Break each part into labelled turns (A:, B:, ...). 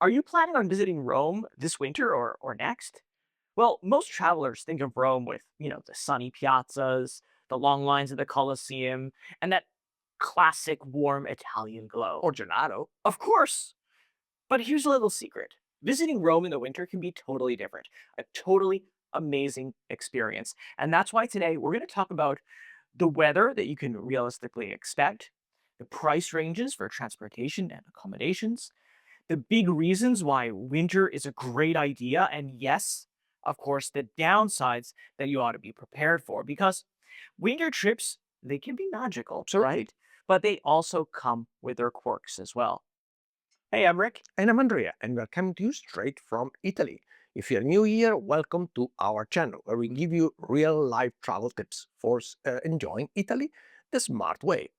A: Are you planning on visiting Rome this winter or next? Well, most travelers think of Rome with, the sunny piazzas, the long lines of the Colosseum, and that classic warm Italian glow.
B: Or gelato.
A: Of course, but here's a little secret. Visiting Rome in the winter can be totally different, a totally amazing experience. And that's why today we're going to talk about the weather that you can realistically expect, the price ranges for transportation and accommodations, the big reasons why winter is a great idea, and yes, of course, the downsides that you ought to be prepared for because winter trips, they can be magical,
B: Absolutely.
A: right? But they also come with their quirks as well. Hey, I'm Rick.
B: And I'm Andrea, and we're coming to you straight from Italy. If you're new here, welcome to our channel, where we give you real life travel tips for enjoying Italy the smart way.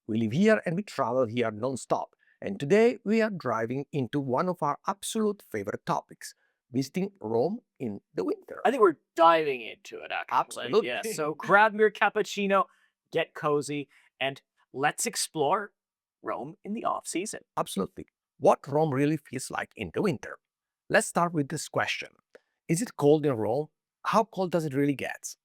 B: We live here and we travel here non-stop. And today we are driving into one of our absolute favorite topics, visiting Rome in the winter.
A: I think we're diving into it, actually. Yes.
B: Absolutely.
A: So grab your cappuccino, get cozy, and let's explore Rome in the off season.
B: Absolutely. What Rome really feels like in the winter. Let's start with this question. Is it cold in Rome? How cold does it really get?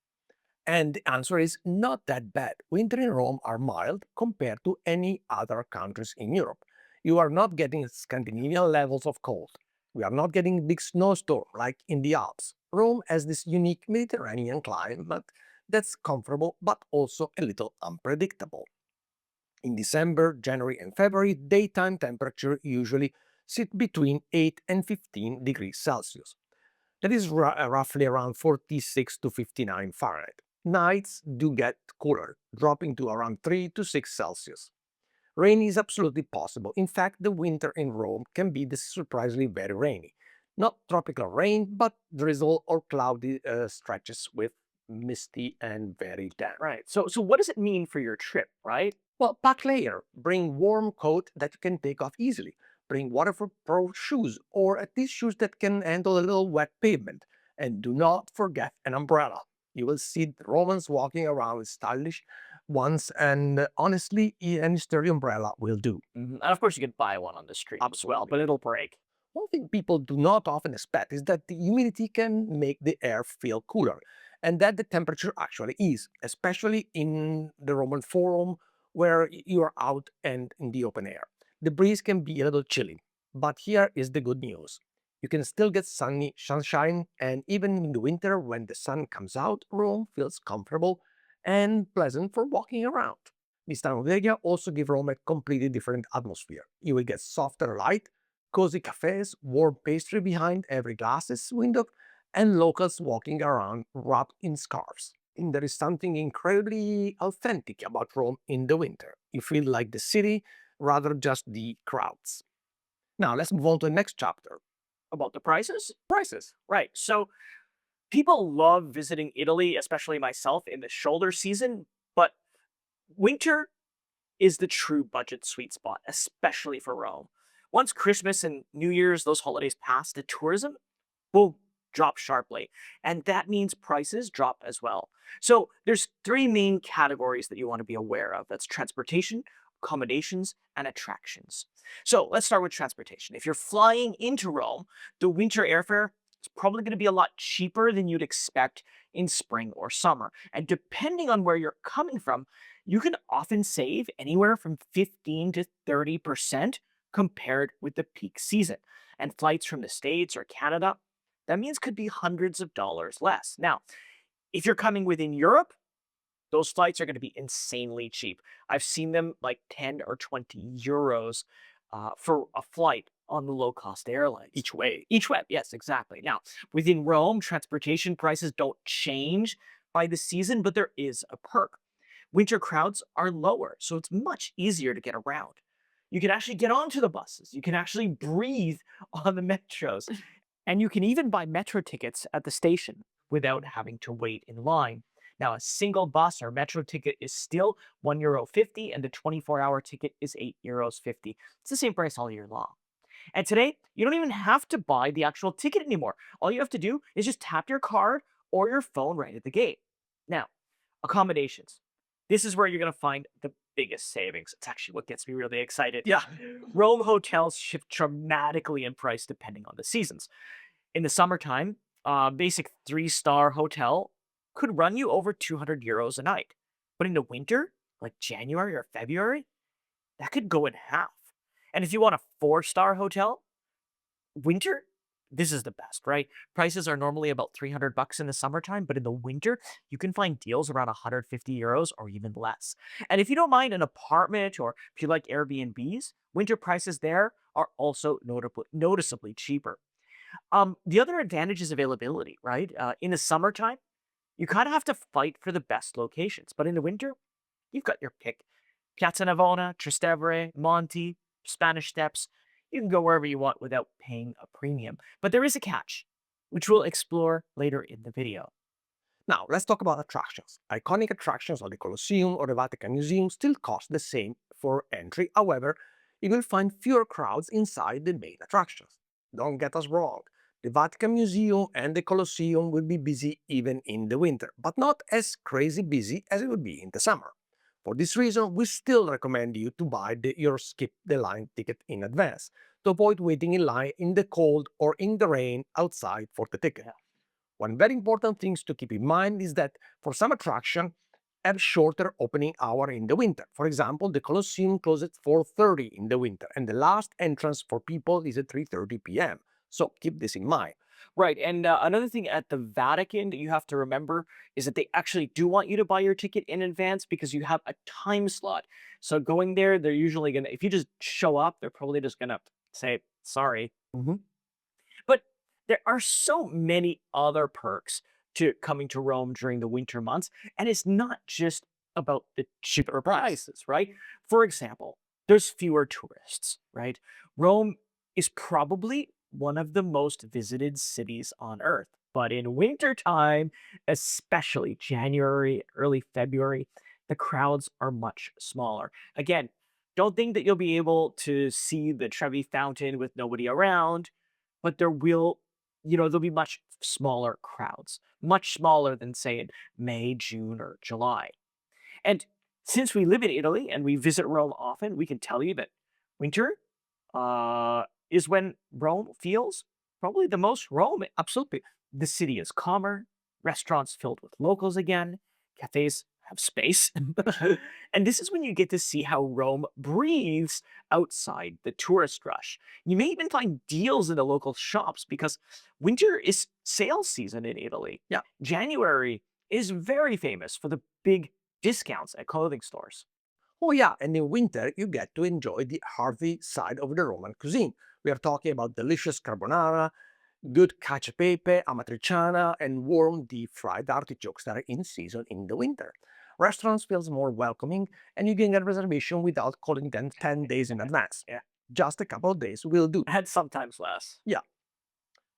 B: And the answer is not that bad. Winter in Rome are mild compared to any other countries in Europe. You are not getting Scandinavian levels of cold. We are not getting big snowstorm like in the Alps. Rome has this unique Mediterranean climate that's comfortable but also a little unpredictable. In December, January, and February, daytime temperature usually sit between 8 and 15 degrees Celsius. That is roughly around 46 to 59 Fahrenheit. Nights do get cooler, dropping to around 3 to 6 Celsius. Rain is absolutely possible. In fact, the winter in Rome can be surprisingly very rainy. Not tropical rain, but drizzle or cloudy stretches with misty and very damp.
A: Right. So what does it mean for your trip, right?
B: Well, pack layer. Bring warm coat that you can take off easily. Bring waterproof shoes or at least shoes that can handle a little wet pavement. And do not forget an umbrella. You will see the Romans walking around with stylish ones, and honestly, any sturdy umbrella will do.
A: And of course, you can buy one on the street as well,
B: Absolutely.
A: but it'll break.
B: One thing people do not often expect is that the humidity can make the air feel cooler, and that the temperature actually is, especially in the Roman Forum where you are out and in the open air. The breeze can be a little chilly, but here is the good news. You can still get sunny sunshine, and even in the winter when the sun comes out, Rome feels comfortable and pleasant for walking around. This time of the year also give Rome a completely different atmosphere. You will get softer light, cozy cafes, warm pastry behind every glass's window, and locals walking around wrapped in scarves. And there is something incredibly authentic about Rome in the winter. You feel like the city rather just the crowds. Now let's move on to the next chapter.
A: About the prices?
B: Prices.
A: Right. So people love visiting Italy, especially myself, in the shoulder season, but winter is the true budget sweet spot, especially for Rome. Once Christmas and New Year's, those holidays pass, the tourism will drop sharply. And that means prices drop as well. So there's three main categories that you want to be aware of. That's transportation, accommodations, and attractions. So let's start with transportation. If you're flying into Rome, the winter airfare is probably going to be a lot cheaper than you'd expect in spring or summer. And depending on where you're coming from, you can often save anywhere from 15 to 30% compared with the peak season. And flights from the States or Canada, that means could be hundreds of dollars less. Now, if you're coming within Europe, those flights are going to be insanely cheap. I've seen them like 10 or 20 euros for a flight on the low cost airlines.
B: Each way.
A: Each way, yes, exactly. Now, within Rome, transportation prices don't change by the season, but there is a perk. Winter crowds are lower, so it's much easier to get around. You can actually get onto the buses. You can actually breathe on the metros. And you can even buy metro tickets at the station without having to wait in line. Now, a single bus or metro ticket is still €1.50 and the 24-hour ticket is €8.50. It's the same price all year long. And today, you don't even have to buy the actual ticket anymore. All you have to do is just tap your card or your phone right at the gate. Now, accommodations. This is where you're going to find the biggest savings. It's actually what gets me really excited.
B: Yeah.
A: Rome hotels shift dramatically in price depending on the seasons. In the summertime, a basic 3-star hotel could run you over 200 euros a night. But in the winter, like January or February, that could go in half. And if you want a 4-star hotel, winter, this is the best, right? Prices are normally about 300 bucks in the summertime, but in the winter, you can find deals around 150 euros or even less. And if you don't mind an apartment or if you like Airbnbs, winter prices there are also noticeably cheaper. The other advantage is availability, right? In the summertime, you kind of have to fight for the best locations, but in the winter, you've got your pick. Piazza Navona, Trastevere, Monte, Spanish Steps. You can go wherever you want without paying a premium. But there is a catch, which we'll explore later in the video.
B: Now, let's talk about attractions. Iconic attractions like the Colosseum or the Vatican Museum still cost the same for entry. However, you will find fewer crowds inside the main attractions. Don't get us wrong. The Vatican Museum and the Colosseum will be busy even in the winter, but not as crazy busy as it would be in the summer. For this reason, we still recommend you to buy your skip the line ticket in advance to avoid waiting in line in the cold or in the rain outside for the ticket.
A: Yeah.
B: One very important thing to keep in mind is that for some attraction have shorter opening hour in the winter. For example, the Colosseum closes at 4:30 in the winter, and the last entrance for people is at 3:30 p.m. So keep this in mind.
A: Right. And another thing at the Vatican that you have to remember is that they actually do want you to buy your ticket in advance because you have a time slot. So going there, they're usually going to, if you just show up, they're probably just going to say, sorry.
B: Mhm.
A: But there are so many other perks to coming to Rome during the winter months, and it's not just about the cheaper prices, right? For example, there's fewer tourists, right? Rome is probably one of the most visited cities on earth. But in wintertime, especially January, early February, the crowds are much smaller. Again, don't think that you'll be able to see the Trevi Fountain with nobody around, but there'll be much smaller crowds, much smaller than, say, in May, June, or July. And since we live in Italy and we visit Rome often, we can tell you that winter is when Rome feels probably the most Roman.
B: Absolutely.
A: The city is calmer, restaurants filled with locals again, cafes have space. And this is when you get to see how Rome breathes outside the tourist rush. You may even find deals in the local shops because winter is sales season in Italy.
B: Yeah.
A: January is very famous for the big discounts at clothing stores.
B: Oh yeah, and in winter you get to enjoy the hearty side of the Roman cuisine. We are talking about delicious carbonara, good cacio e pepe, amatriciana, and warm deep-fried artichokes that are in season in the winter. Restaurants feels more welcoming, and you can get reservation without calling them 10 days in advance.
A: Yeah.
B: Just a couple of days will do.
A: And sometimes less.
B: Yeah.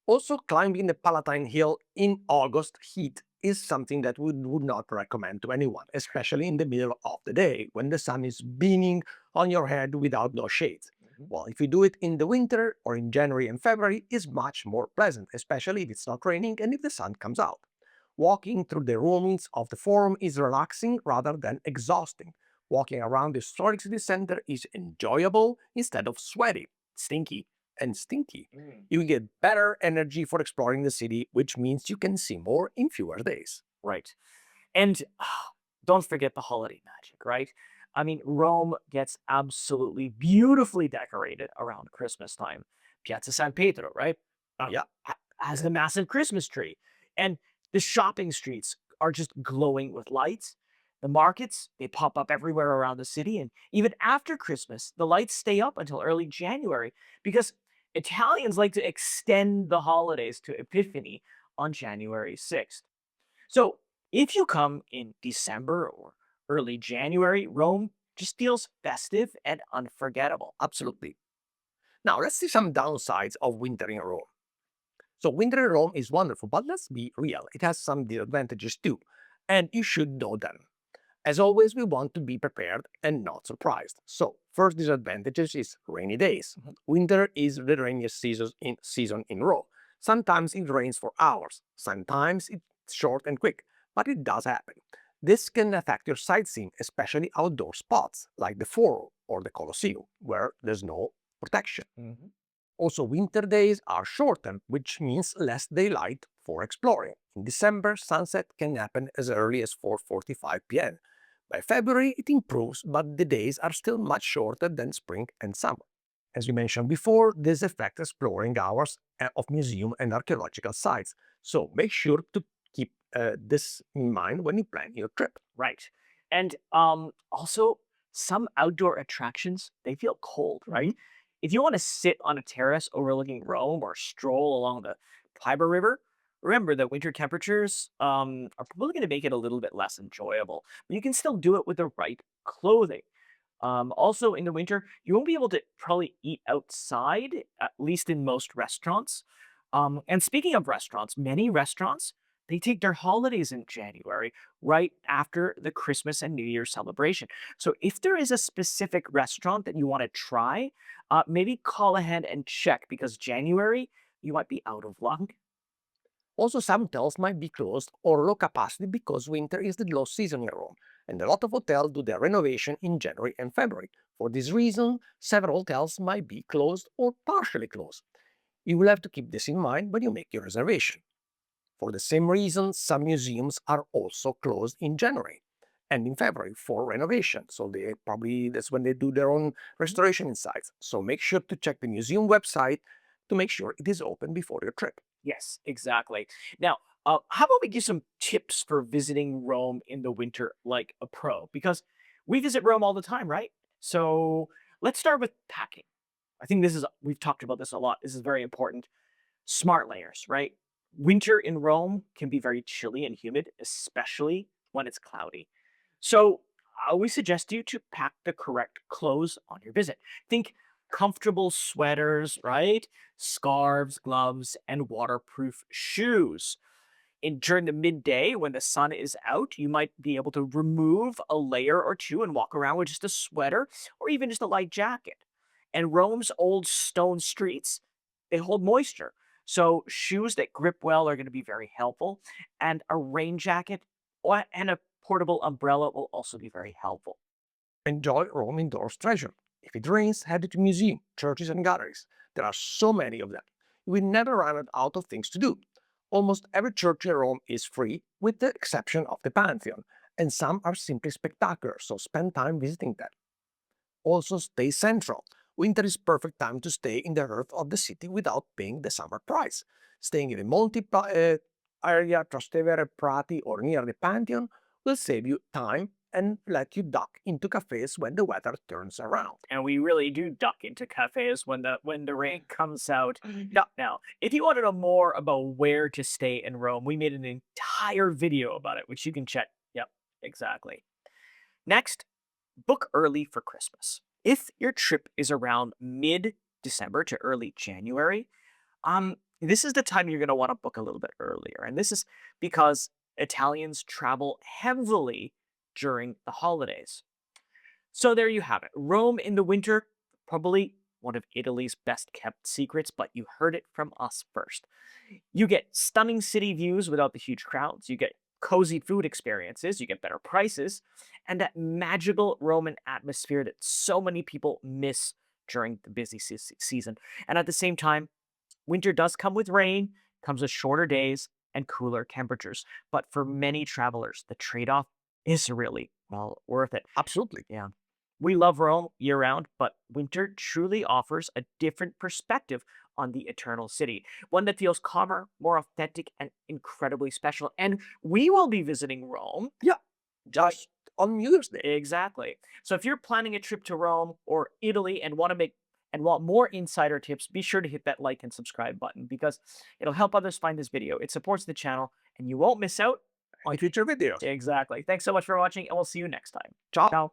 B: Also, climbing the Palatine Hill in August heat is something that we would not recommend to anyone, especially in the middle of the day when the sun is beaming on your head without no shades.
A: Mhm.
B: Well, if you do it in the winter or in January and February, it's much more pleasant, especially if it's not raining and if the sun comes out. Walking through the ruins of the Forum is relaxing rather than exhausting. Walking around the historic city center is enjoyable instead of sweaty, stinky, and stinky.
A: Mm.
B: You get better energy for exploring the city, which means you can see more in fewer days.
A: Right. And don't forget the holiday magic, right? I mean, Rome gets absolutely beautifully decorated around Christmas time. Piazza San Pietro, right?
B: Yeah.
A: Has the massive Christmas tree. And the shopping streets are just glowing with lights. The markets, they pop up everywhere around the city. And even after Christmas, the lights stay up until early January because Italians like to extend the holidays to Epiphany on January 6th. So if you come in December or early January, Rome just feels festive and unforgettable.
B: Absolutely. Now, let's see some downsides of winter in Rome. So, winter in Rome is wonderful, but let's be real, it has some disadvantages too, and you should know them. As always, we want to be prepared and not surprised. So, first disadvantages is rainy days. Winter is the rainiest season in Rome. Sometimes it rains for hours, sometimes it's short and quick, but it does happen. This can affect your sightseeing, especially outdoor spots like the Forum or the Colosseum, where there's no protection.
A: Mhm.
B: Also, winter days are shortened, which means less daylight for exploring. In December, sunset can happen as early as 4:45 p.m. By February, it improves, but the days are still much shorter than spring and summer. As we mentioned before, this affects exploring hours of museum and archaeological sites, so make sure to keep this in mind when you plan your trip.
A: Right. And also some outdoor attractions, they feel cold,
B: Mhm.
A: right? If you want to sit on a terrace overlooking Rome or stroll along the Tiber River, remember that winter temperatures are probably going to make it a little bit less enjoyable, but you can still do it with the right clothing. Also, in the winter, you won't be able to probably eat outside, at least in most restaurants. And speaking of restaurants, many restaurants they take their holidays in January, right after the Christmas and New Year celebration. So, if there is a specific restaurant that you want to try, maybe call ahead and check because January you might be out of luck.
B: Also, some hotels might be closed or low capacity because winter is the low season in Rome, and a lot of hotels do their renovation in January and February. For this reason, several hotels might be closed or partially closed. You will have to keep this in mind when you make your reservation. For the same reason, some museums are also closed in January and in February for renovation. So they probably that's when they do their own restoration inside. So make sure to check the museum website to make sure it is open before your trip.
A: Yes, exactly. Now, how about we give some tips for visiting Rome in the winter like a pro? Because we visit Rome all the time, right? So let's start with packing. I think we've talked about this a lot. This is very important. Smart layers, right? Winter in Rome can be very chilly and humid, especially when it's cloudy. So I always suggest you to pack the correct clothes on your visit. Think comfortable sweaters, right? Scarves, gloves, and waterproof shoes. During the midday when the sun is out, you might be able to remove a layer or two and walk around with just a sweater or even just a light jacket. And Rome's old stone streets, they hold moisture. So shoes that grip well are going to be very helpful. And a rain jacket and a portable umbrella will also be very helpful.
B: Enjoy Rome indoors treasure. If it rains, head to museums, churches, and galleries. There are so many of them. You will never run out of things to do. Almost every church in Rome is free, with the exception of the Pantheon, and some are simply spectacular, so spend time visiting them. Also, stay central. Winter is perfect time to stay in the heart of the city without paying the summer price. Staying in the Monte area, Trastevere, Prati, or near the Pantheon will save you time and let you duck into cafes when the weather turns around.
A: And we really do duck into cafes when the rain comes out.
B: Yeah,
A: Now, if you want to know more about where to stay in Rome, we made an entire video about it, which you can check. Yep, exactly. Next, book early for Christmas. If your trip is around mid-December to early January, this is the time you're going to want to book a little bit earlier. And this is because Italians travel heavily during the holidays. So there you have it. Rome in the winter, probably one of Italy's best kept secrets, but you heard it from us first. You get stunning city views without the huge crowds. You get cozy food experiences. You get better prices and that magical Roman atmosphere that so many people miss during the busy season. And at the same time, winter does come with rain, comes with shorter days and cooler temperatures. But for many travelers, the trade off is really well worth it.
B: absolutely.
A: Yeah. We love Rome year round, but winter truly offers a different perspective on the eternal city. One that feels calmer, more authentic, and incredibly special. And we will be visiting Rome.
B: Yeah,
A: uh,
B: just on New Year's Day.
A: exactly. So if you're planning a trip to Rome or Italy and want more insider tips, be sure to hit that like and subscribe button because it'll help others find this video. It supports the channel and you won't miss out on
B: In future videos.
A: exactly. Thanks so much for watching, and we'll see you next time.
B: Ciao.
A: Ciao.